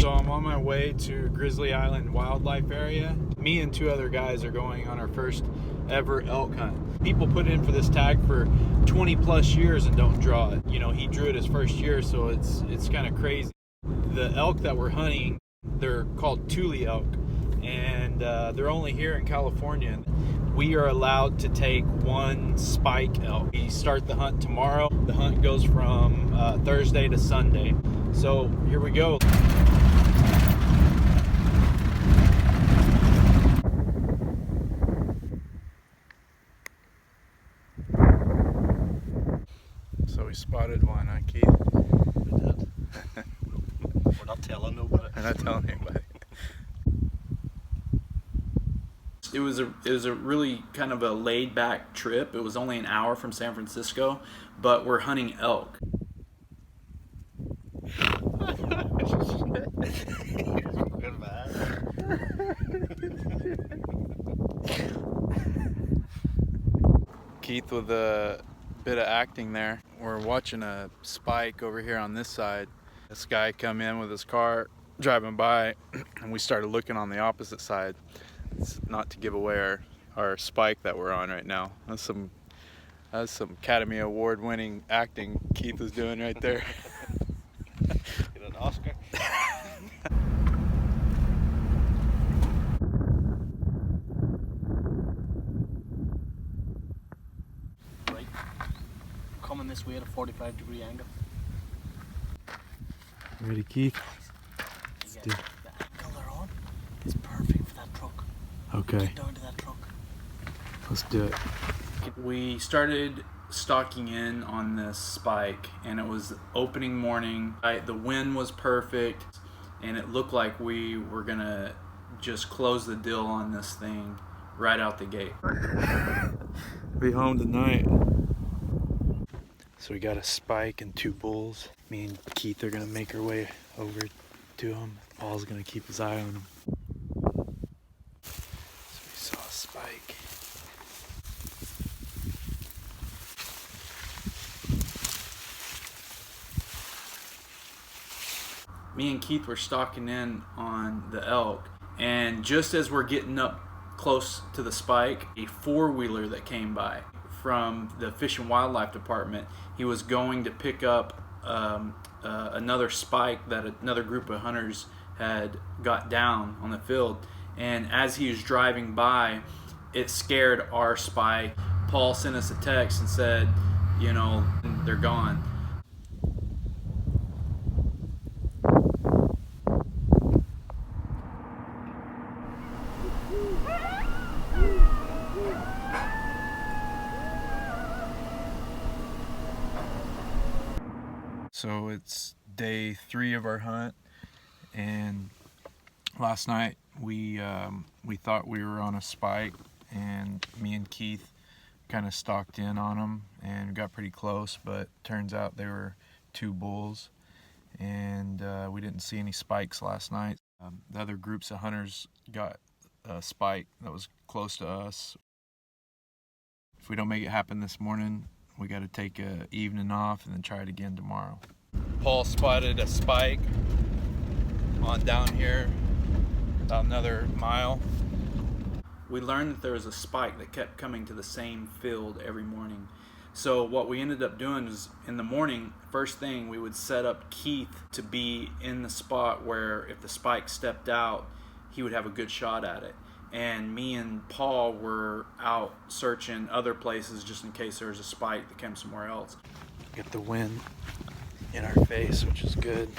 So I'm on my way to Grizzly Island Wildlife Area. Me and 2 other guys are going on our first ever elk hunt. People put in for this tag for 20 plus years and don't draw it. You know, he drew it his first year, so it's kind of crazy. The elk that we're hunting, they're called Tule Elk, and they're only here in California. We are allowed to take 1 spike elk. We start the hunt tomorrow. The hunt goes from Thursday to Sunday. So here we go. So we spotted one, huh, Keith? We did. We're not telling nobody. We're not telling anybody. It was a really kind of a laid back trip. It was only an hour from San Francisco, but we're hunting elk. Keith with a bit of acting there. We're watching a spike over here on this side. This guy come in with his car driving by, and we started looking on the opposite side. It's not to give away our spike that we're on right now. That's some Academy Award winning acting Keith is doing right there. Get an Oscar. Right, coming this way at a 45-degree angle. Ready, Keith? The angle they're on is perfect for that truck. Okay. Get down to that truck. Let's do it. We started stalking in on this spike, and it was opening morning. The wind was perfect, and it looked like we were gonna just close the deal on this thing right out the gate. Be home tonight. So we got a spike and 2 bulls. Me and Keith are gonna make our way over to them. Paul's gonna keep his eye on them. So we saw a spike. Me and Keith were stalking in on the elk, and just as we're getting up close to the spike, a 4-wheeler that came by from the Fish and Wildlife Department, he was going to pick up another spike that another group of hunters had got down on the field, and as he was driving by, it scared our spike. Paul sent us a text and said, you know, they're gone. So it's day 3 of our hunt, and last night we thought we were on a spike, and me and Keith kind of stalked in on them and got pretty close, but turns out they were 2 bulls, and we didn't see any spikes last night. The other groups of hunters got a spike that was close to us. If we don't make it happen this morning, we got to take an evening off and then try it again tomorrow. Paul spotted a spike on down here, about another mile. We learned that there was a spike that kept coming to the same field every morning. So what we ended up doing is, in the morning, first thing, we would set up Keith to be in the spot where if the spike stepped out, he would have a good shot at it. And me and Paul were out searching other places just in case there was a spike that came somewhere else. Get the wind in our face, which is good.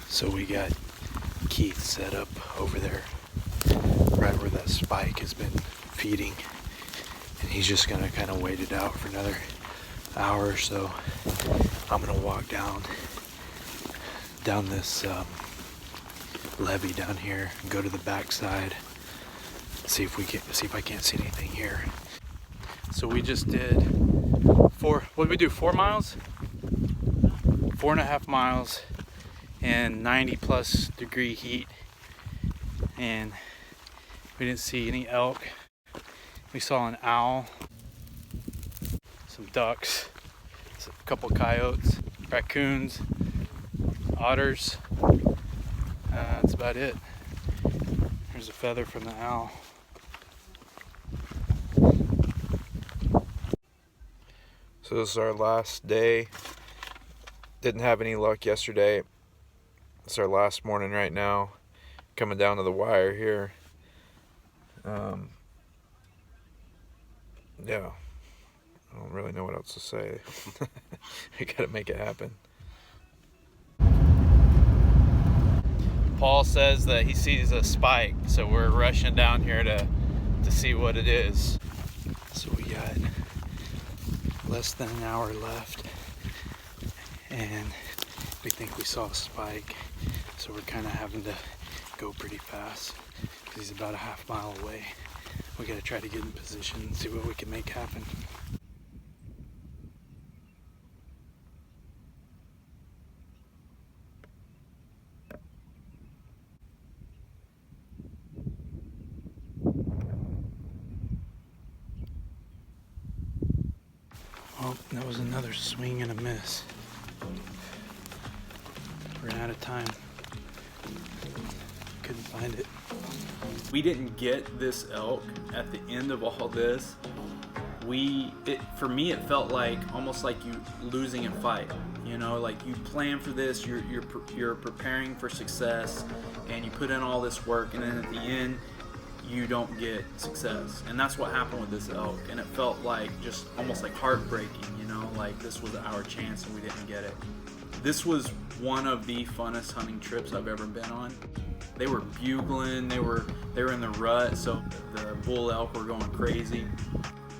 So we got Keith set up over there, right where that spike has been feeding, and he's just gonna kind of wait it out for another hour or so. I'm gonna walk down this levee down here and go to the backside, see if I can't see anything here. So we just did What did we do, 4 miles? 4.5 miles in 90+ degree heat, and we didn't see any elk. We saw an owl, some ducks, a couple coyotes, raccoons, otters. That's about it. There's a feather from the owl. So this is our last day. Didn't have any luck yesterday. It's our last morning right now. Coming down to the wire here. Yeah. I don't really know what else to say. We gotta make it happen. Paul says that he sees a spike, so we're rushing down here to see what it is. So we got less than an hour left, and we think we saw a spike, so we're kind of having to go pretty fast because he's about a half mile away. We got to try to get in position and see what we can make happen. Oh, that was another swing and a miss. We're out of time. Couldn't find it. We didn't get this elk at the end of all this. For me, it felt like almost like you losing a fight. You know, like you plan for this, you're preparing for success, and you put in all this work, and then at the end, you don't get success. And that's what happened with this elk, and it felt like just almost like heartbreaking, you know, like this was our chance and we didn't get it. This was one of the funnest hunting trips I've ever been on. They were bugling, they were in the rut, so the bull elk were going crazy.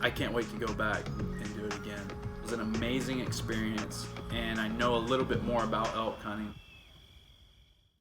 I can't wait to go back and do it again. It was an amazing experience, and I know a little bit more about elk hunting.